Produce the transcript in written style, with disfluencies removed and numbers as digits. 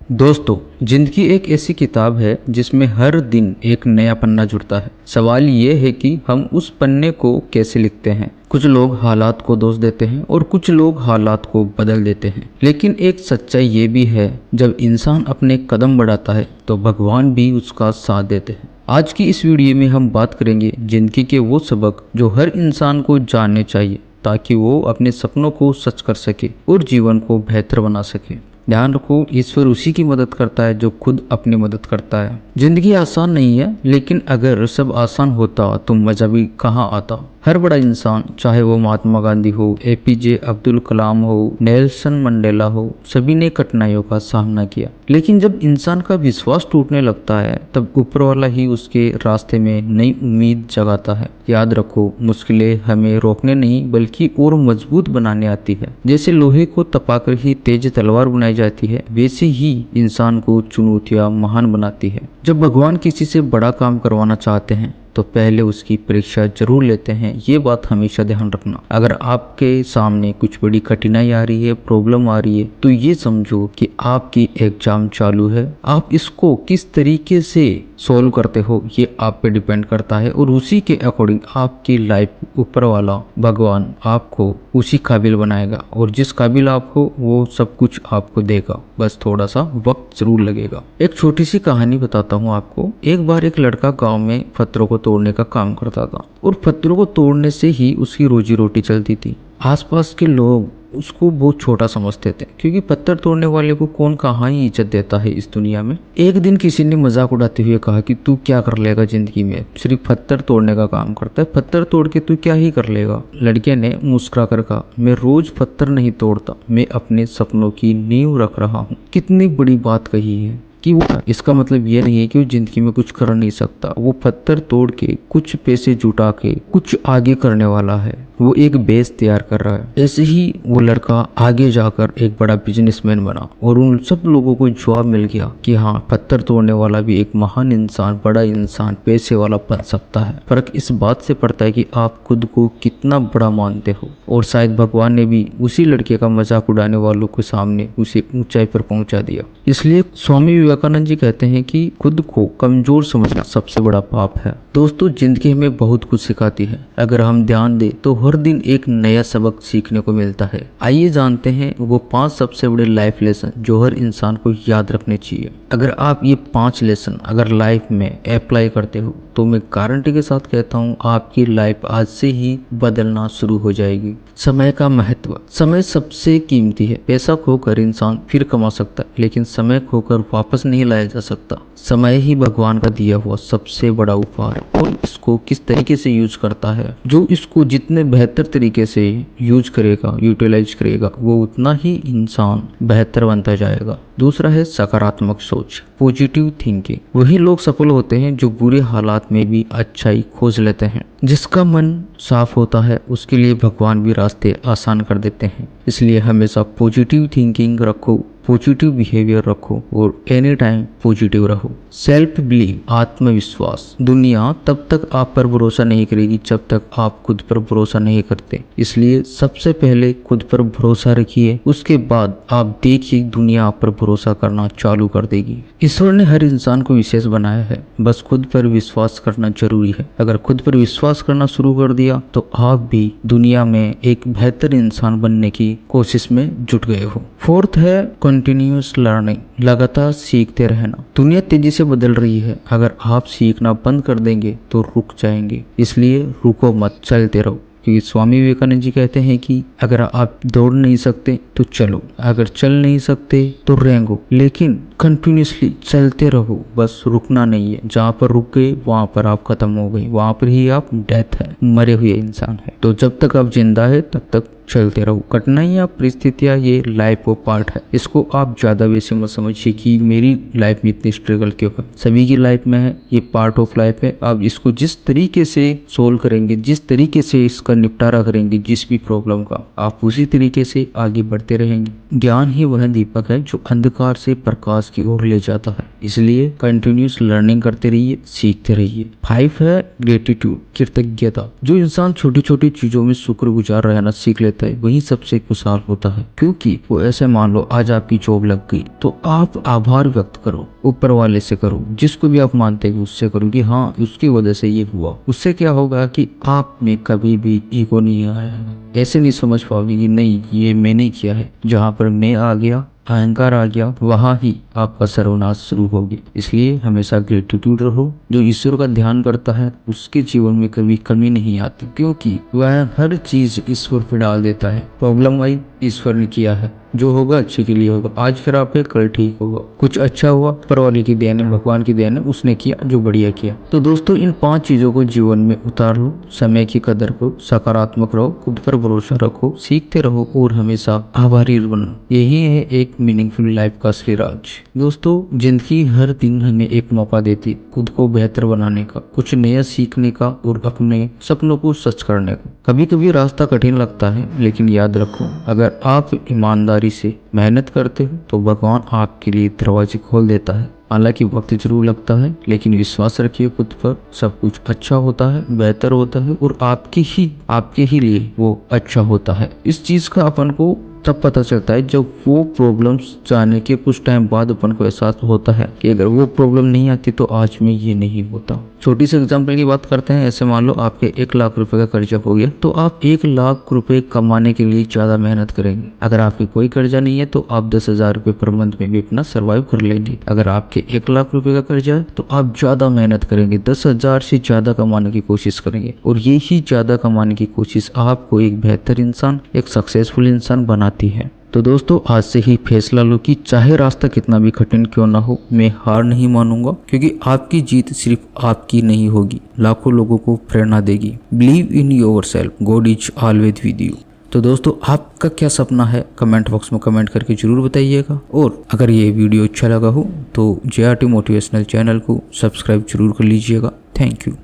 दोस्तों, जिंदगी एक ऐसी किताब है जिसमें हर दिन एक नया पन्ना जुड़ता है। सवाल ये है कि हम उस पन्ने को कैसे लिखते हैं। कुछ लोग हालात को दोष देते हैं और कुछ लोग हालात को बदल देते हैं, लेकिन एक सच्चाई ये भी है, जब इंसान अपने कदम बढ़ाता है तो भगवान भी उसका साथ देते हैं। आज की इस वीडियो में हम बात करेंगे जिंदगी के वो सबक जो हर इंसान को जानने चाहिए, ताकि वो अपने सपनों को सच कर सके और जीवन को बेहतर बना सके। ध्यान रखो, ईश्वर उसी की मदद करता है जो खुद अपनी मदद करता है। जिंदगी आसान नहीं है, लेकिन अगर सब आसान होता तो मजा भी कहाँ आता। हर बड़ा इंसान, चाहे वो महात्मा गांधी हो, एपीजे अब्दुल कलाम हो, नेल्सन मंडेला हो, सभी ने कठिनाइयों का सामना किया। लेकिन जब इंसान का विश्वास टूटने लगता है, तब ऊपर वाला ही उसके रास्ते में नई उम्मीद जगाता है। याद रखो, मुश्किलें हमें रोकने नहीं बल्कि और मजबूत बनाने आती है। जैसे लोहे को तपाकर ही तेज तलवार बनाई जाती है, वैसे ही इंसान को चुनौतियां महान बनाती है। जब भगवान किसी से बड़ा काम करवाना चाहते हैं तो पहले उसकी परीक्षा जरूर लेते हैं। ये बात हमेशा ध्यान रखना। अगर आपके सामने कुछ बड़ी कठिनाई आ रही है, प्रॉब्लम आ रही है, तो ये समझो कि आपकी एग्जाम चालू है। आप इसको किस तरीके से सोल्व करते हो ये आप पे डिपेंड करता है, और उसी के अकॉर्डिंग आपकी लाइफ ऊपर वाला भगवान आपको उसी काबिल बनाएगा, और जिस काबिल आप हो वो सब कुछ आपको देगा। बस थोड़ा सा वक्त जरूर लगेगा। एक छोटी सी कहानी बताता हूँ आपको। एक बार एक लड़का गांव में पत्थरों को तोड़ने का काम करता था, और पत्थरों को तोड़ने से ही उसकी रोजी रोटी चलती थी। आसपास के लोग उसको बहुत छोटा समझते थे, क्योंकि पत्थर तोड़ने वाले को कौन कहाँ ही इज्जत देता है इस दुनिया में। एक दिन किसी ने मजाक उड़ाते हुए कहा कि तू क्या कर लेगा जिंदगी में, सिर्फ पत्थर तोड़ने का काम करता है, पत्थर तोड़ के तू क्या ही कर लेगा। लड़के ने मुस्कुरा कर कहा, मैं रोज पत्थर नहीं तोड़ता, मैं अपने सपनों की नींव रख रहा हूँ। कितनी बड़ी बात कही है कि वो, इसका मतलब ये नहीं है कि वो जिंदगी में कुछ कर नहीं सकता। वो पत्थर तोड़ के कुछ पैसे जुटा के कुछ आगे करने वाला है। वो एक बेस तैयार कर रहा है। ऐसे ही वो लड़का आगे जाकर एक बड़ा बिजनेसमैन बना, और उन सब लोगों को जवाब मिल गया कि हाँ, पत्थर तोड़ने वाला भी एक महान इंसान, बड़ा इंसान, पैसे वाला बन सकता है। फर्क इस बात से पड़ता है कि आप खुद को कितना बड़ा मानते हो। और शायद भगवान ने भी उसी लड़के का मजाक उड़ाने वालों के सामने उसे ऊंचाई पर पहुंचा दिया। इसलिए स्वामी विवेकानंद जी कहते हैं कि खुद को कमजोर समझना सबसे बड़ा पाप है। दोस्तों, जिंदगी हमें बहुत कुछ सिखाती है। अगर हम ध्यान दें तो हर दिन एक नया सबक सीखने को मिलता है। आइए जानते हैं वो 5 सबसे बड़े लाइफ लेसन जो हर इंसान को याद रखने चाहिए। अगर आप ये 5 लेसन अगर लाइफ में अप्लाई करते हो, तो मैं गारंटी के साथ कहता हूँ आपकी लाइफ आज से ही बदलना शुरू हो जाएगी। समय का महत्व। समय सबसे कीमती है। पैसा खोकर इंसान फिर कमा सकता है, लेकिन समय खोकर वापस नहीं लाया जा सकता। समय ही भगवान का दिया हुआ सबसे बड़ा उपहार है, और इसको किस तरीके से यूज करता है, जो इसको जितने बेहतर तरीके से यूज करेगा, यूटिलाइज करेगा, वो उतना ही इंसान बेहतर बनता जाएगा। दूसरा है सकारात्मक सोच, पॉजिटिव थिंकिंग। वही लोग सफल होते हैं जो बुरे हालात में भी अच्छाई खोज लेते हैं। जिसका मन साफ होता है उसके लिए भगवान भी रास्ते आसान कर देते हैं। इसलिए हमेशा पॉजिटिव थिंकिंग रखो, पॉजिटिव बिहेवियर रखो, और एनी टाइम पॉजिटिव रहो। सेल्फ बिलीव, आत्मविश्वास। दुनिया तब तक आप पर भरोसा नहीं करेगी जब तक आप खुद पर भरोसा नहीं करते। इसलिए सबसे पहले खुद पर भरोसा रखिए, उसके बाद आप देखिए दुनिया आप पर भरोसा करना चालू कर देगी। ईश्वर ने हर इंसान को विशेष बनाया है, बस खुद पर विश्वास करना जरूरी है। अगर खुद पर विश्वास करना शुरू कर दिया तो आप भी दुनिया में एक बेहतर इंसान बनने की कोशिश में जुट गए हो। फोर्थ है कंटिन्यूअस लर्निंग, लगातार सीखते रहना। दुनिया तेजी से बदल रही है, अगर आप सीखना बंद कर देंगे तो रुक जाएंगे। इसलिए रुको मत, चलते रहो। क्योंकि स्वामी विवेकानंद जी कहते हैं कि अगर आप दौड़ नहीं सकते तो चलो, अगर चल नहीं सकते तो रेंगो, लेकिन कंटिन्यूसली चलते रहो। बस रुकना नहीं है। जहाँ पर रुक गए वहां पर आप खत्म हो गए, वहां पर ही आप डेथ है, मरे हुए इंसान है। तो जब तक आप जिंदा है तब तक चलते रहो। कठिनाइयाँ, परिस्थितियाँ ये लाइफ ऑफ पार्ट है। इसको आप ज्यादा वैसे मत समझिए कि मेरी लाइफ में इतनी स्ट्रगल क्यों है। सभी की लाइफ में है, ये पार्ट ऑफ लाइफ है। आप इसको जिस तरीके से सोल्व करेंगे, जिस तरीके से इसका निपटारा करेंगे, जिस भी प्रॉब्लम का, आप उसी तरीके से आगे बढ़ते रहेंगे। ज्ञान ही वह दीपक है जो अंधकार से प्रकाश की ओर ले जाता है। इसलिए कंटिन्यूस लर्निंग करते रहिए, सीखते रहिए। 5 है ग्रेटिट्यूड, कृतज्ञता। जो इंसान छोटी छोटी चीजों में शुक्रगुजार रहना सीख लेता है वही सबसे खुशहाल होता है। क्योंकि वो ऐसे मान लो आज आपकी जॉब लग गई तो आप आभार व्यक्त करो, ऊपर वाले से करो, जिसको भी आप मानते हो उससे करो कि हाँ उसकी वजह से ये हुआ। उससे क्या होगा कि आप में कभी भी ईगो नहीं आया, ऐसे नहीं समझ पाओगे कि नहीं ये मैंने किया है। जहाँ पर मैं आ गया, अहंकार आ गया, वहां ही आपका सर्वनाश शुरू होगी। इसलिए हमेशा ग्रेटिट्यूड रहो। जो ईश्वर का ध्यान करता है उसके जीवन में कभी कमी नहीं आती, क्योंकि वह हर चीज ईश्वर पे डाल देता है। प्रॉब्लम आई, ईश्वर ने किया है, जो होगा अच्छे के लिए होगा। आज खराब है कल ठीक होगा, कुछ अच्छा हुआ परवाले की देन है, भगवान की देन है, उसने किया जो बढ़िया किया। तो दोस्तों इन 5 चीजों को जीवन में उतार लो। समय की कदर करो, सकारात्मक रहो, खुद पर भरोसा रखो, सीखते रहो और हमेशा आभारी बनो। यही है एक मीनिंगफुल लाइफ का असली राज। दोस्तों जिंदगी हर दिन हमें एक मौका देती खुद को बेहतर बनाने का, कुछ नया सीखने का और अपने सपनों को सच करने का। कभी कभी रास्ता कठिन लगता है, लेकिन याद रखो अगर आप ईमानदारी से मेहनत करते हो तो भगवान आपके लिए दरवाजे खोल देता है। हालांकि वक्त जरूर लगता है, लेकिन विश्वास रखिए खुद पर, सब कुछ अच्छा होता है, बेहतर होता है और आपके ही लिए वो अच्छा होता है। इस चीज का अपन को तब पता चलता है जब वो प्रॉब्लम्स जाने के कुछ टाइम बाद अपन को एहसास होता है कि अगर वो प्रॉब्लम नहीं आती तो आज में ये नहीं होता। छोटी सी एग्जांपल की बात करते हैं। ऐसे मान लो आपके 1 लाख रुपए का कर्जा हो गया, तो आप 1 लाख रुपए कमाने के लिए ज्यादा मेहनत करेंगे। अगर आपके कोई कर्जा नहीं है तो आप 10,000 रुपए पर मंथ में भी अपना सर्वाइव कर लेंगे। अगर आपके 1 लाख रुपए का कर्जा है तो आप ज्यादा मेहनत करेंगे, 10,000 से ज्यादा कमाने की कोशिश करेंगे, और यही ज्यादा कमाने की कोशिश आपको एक बेहतर इंसान, एक सक्सेसफुल इंसान बनाती है। तो दोस्तों आज से ही फैसला लो कि चाहे रास्ता कितना भी कठिन क्यों ना हो, मैं हार नहीं मानूंगा, क्योंकि आपकी जीत सिर्फ आपकी नहीं होगी, लाखों लोगों को प्रेरणा देगी। Believe in yourself, God is always with you. तो दोस्तों आपका क्या सपना है कमेंट बॉक्स में कमेंट करके जरूर बताइएगा। और अगर ये वीडियो अच्छा लगा हो तो JRT मोटिवेशनल चैनल को सब्सक्राइब जरूर कर लीजिएगा। Thank you.